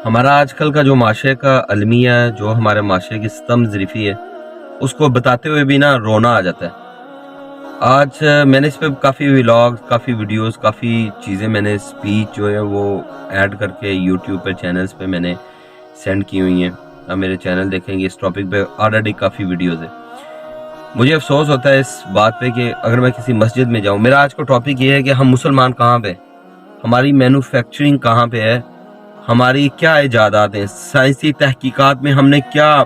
ہمارا آج کل کا جو معاشرے کا المیہ ہے، جو ہمارے معاشرے کی ستم ظریفی ہے، اس کو بتاتے ہوئے بھی نا رونا آ جاتا ہے۔ آج میں نے اس پہ کافی ولاگ، کافی ویڈیوز، کافی چیزیں میں نے اسپیچ جو ہے وہ ایڈ کر کے یوٹیوب پہ چینلز پہ میں نے سینڈ کی ہوئی ہیں۔ آپ میرے چینل دیکھیں گے، اس ٹاپک پہ آلریڈی کافی ویڈیوز ہیں۔ مجھے افسوس ہوتا ہے اس بات پہ کہ اگر میں کسی مسجد میں جاؤں، میرا آج کا ٹاپک یہ ہے کہ ہم مسلمان کہاں پہ، ہماری مینوفیکچرنگ کہاں پہ ہے، ہماری کیا ایجادات ہیں، سائنسی تحقیقات میں ہم نے کیا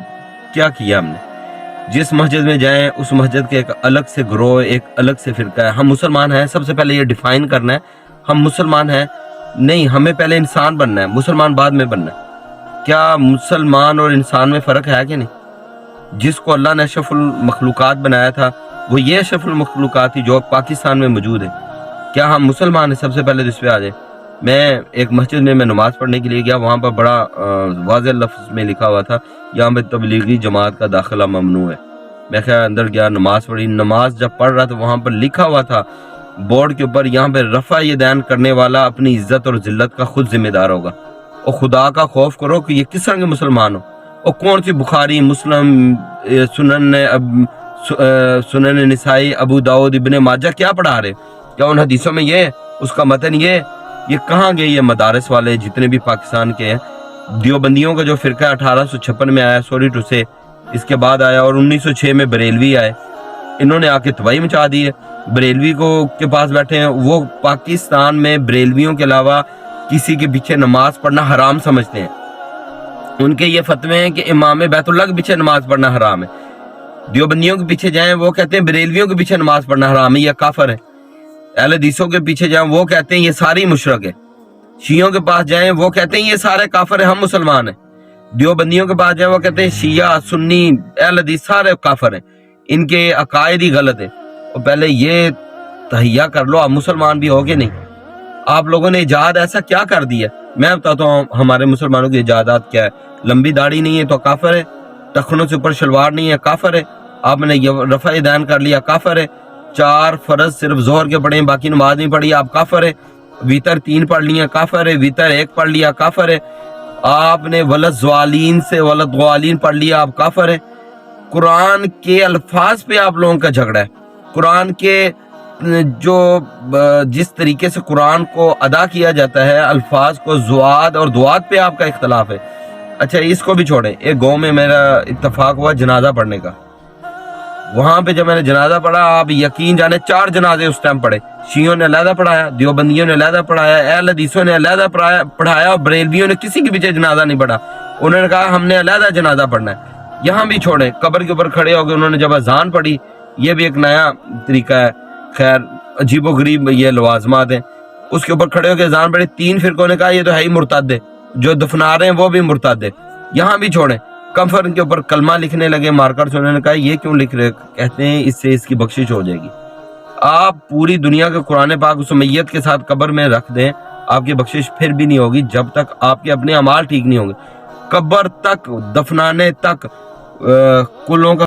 کیا ہم نے۔ جس مسجد میں جائیں اس مسجد کے ایک الگ سے گروہ، ایک الگ سے فرقہ ہے۔ ہم مسلمان ہیں، سب سے پہلے یہ ڈیفائن کرنا ہے ہم مسلمان ہیں نہیں، ہمیں پہلے انسان بننا ہے، مسلمان بعد میں بننا ہے۔ کیا مسلمان اور انسان میں فرق ہے کہ نہیں؟ جس کو اللہ نے اشرف المخلوقات بنایا تھا وہ یہ اشرف المخلوقات تھی جو پاکستان میں موجود ہے۔ کیا ہم مسلمان ہیں؟ سب سے پہلے اس پہ آ جائے۔ میں ایک مسجد میں نماز پڑھنے کے لیے گیا، وہاں پر بڑا واضح لفظ میں لکھا ہوا تھا یہاں پہ تبلیغی جماعت کا داخلہ ممنوع ہے۔ میں خیر اندر گیا، نماز پڑھی۔ نماز جب پڑھ رہا تو وہاں پر لکھا ہوا تھا بورڈ کے اوپر، یہاں پہ رفع یدین کرنے والا اپنی عزت اور ذلت کا خود ذمہ دار ہوگا۔ اور خدا کا خوف کرو کہ یہ کس طرح کے مسلمان ہو، اور کون سی بخاری، مسلم، سنن نسائی، ابو داؤد، ابن ماجہ کیا پڑھا رہے؟ کیا ان حدیثوں میں یہ، اس کا متن یہ کہاں گئے؟ یہ مدارس والے جتنے بھی پاکستان کے ہیں، دیوبندیوں کا جو فرقہ 1856 میں آیا، سوری ٹو سے اس کے بعد آیا، اور 1906 میں بریلوی آئے، انہوں نے آ کے تباہی مچا دی ہے۔ بریلوی کے پاس بیٹھے ہیں، وہ پاکستان میں بریلویوں کے علاوہ کسی کے پیچھے نماز پڑھنا حرام سمجھتے ہیں۔ ان کے یہ فتوے ہیں کہ امام بیت اللہ کے پیچھے نماز پڑھنا حرام ہے۔ دیوبندیوں کے پیچھے جائیں، وہ کہتے ہیں بریلویوں کے پیچھے نماز پڑھنا حرام ہے، یہ کافر ہے۔ اہل حدیثوں کے پیچھے جائیں، وہ کہتے ہیں یہ ساری مشرک ہے۔ شیعوں کے پاس جائیں، وہ کہتے ہیں یہ سارے کافر ہیں، ہم مسلمان ہیں۔ دیوبندیوں کے پاس جائیں، وہ کہتے ہیں شیعہ، سنی، اہل حدیث سارے کافر ہیں، ان کے عقائد ہی غلط ہیں۔ اور پہلے یہ تہیہ کر لو آپ مسلمان بھی ہو کہ نہیں۔ آپ لوگوں نے ایجاد ایسا کیا کر دیا؟ میں بتاتا ہوں ہمارے مسلمانوں کی ایجادات کیا ہے۔ لمبی داڑھی نہیں ہے تو کافر ہے، ٹخنوں سے اوپر شلوار نہیں ہے کافر ہے، آپ نے رفع یدین کر لیا کافر ہے، 4 فرض صرف ظہر کے پڑھیں باقی نماز نہیں پڑھی آپ کافر ہے، ویتر 3 پڑھ لیا کافر ہے، ویتر 1 پڑھ لیا کافر ہے، آپ نے ولد زوالین سے ولد غوالین پڑھ لیا آپ کافر ہے۔ قرآن کے الفاظ پہ آپ لوگوں کا جھگڑا ہے۔ قرآن کے جو جس طریقے سے قرآن کو ادا کیا جاتا ہے، الفاظ کو زواد اور دوات پہ آپ کا اختلاف ہے۔ اچھا اس کو بھی چھوڑیں، ایک گاؤں میں میرا اتفاق ہوا جنازہ پڑھنے کا۔ وہاں پہ جب میں نے جنازہ پڑھا، آپ یقین جانے 4 جنازے اس ٹائم پڑھے۔ شیعوں نے علیحدہ پڑھایا، دیوبندیوں نے علیحدہ پڑھایا، اہل حدیثوں نے علیحدہ پڑھایا، اور بریلویوں نے کسی کے پیچھے جنازہ نہیں پڑھا۔ انہوں نے کہا ہم نے علیحدہ جنازہ پڑھنا ہے۔ یہاں بھی چھوڑیں، قبر کے اوپر کھڑے ہو گئے، انہوں نے جب اذان پڑھی، یہ بھی ایک نیا طریقہ ہے، خیر عجیب و غریب یہ لوازمات ہیں۔ اس کے اوپر کھڑے ہو کے اذان پڑھی، 3 فرقوں نے کہا یہ تو ہے ہی مرتد ہے، جو دفنا رہے ہیں وہ بھی مرتد ہے۔ یہاں بھی چھوڑیں، کفن کے اوپر کلمہ لکھنے لگے مارکر سے، انہوں نے کہا یہ کیوں لکھ رہے؟ کہتے ہیں اس سے اس کی بخشش ہو جائے گی۔ آپ پوری دنیا کے قرآن پاک اس میت کے ساتھ قبر میں رکھ دیں، آپ کی بخشش پھر بھی نہیں ہوگی جب تک آپ کے اپنے اعمال ٹھیک نہیں ہوں گے۔ قبر تک، دفنانے تک کلوں کا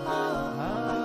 ہاں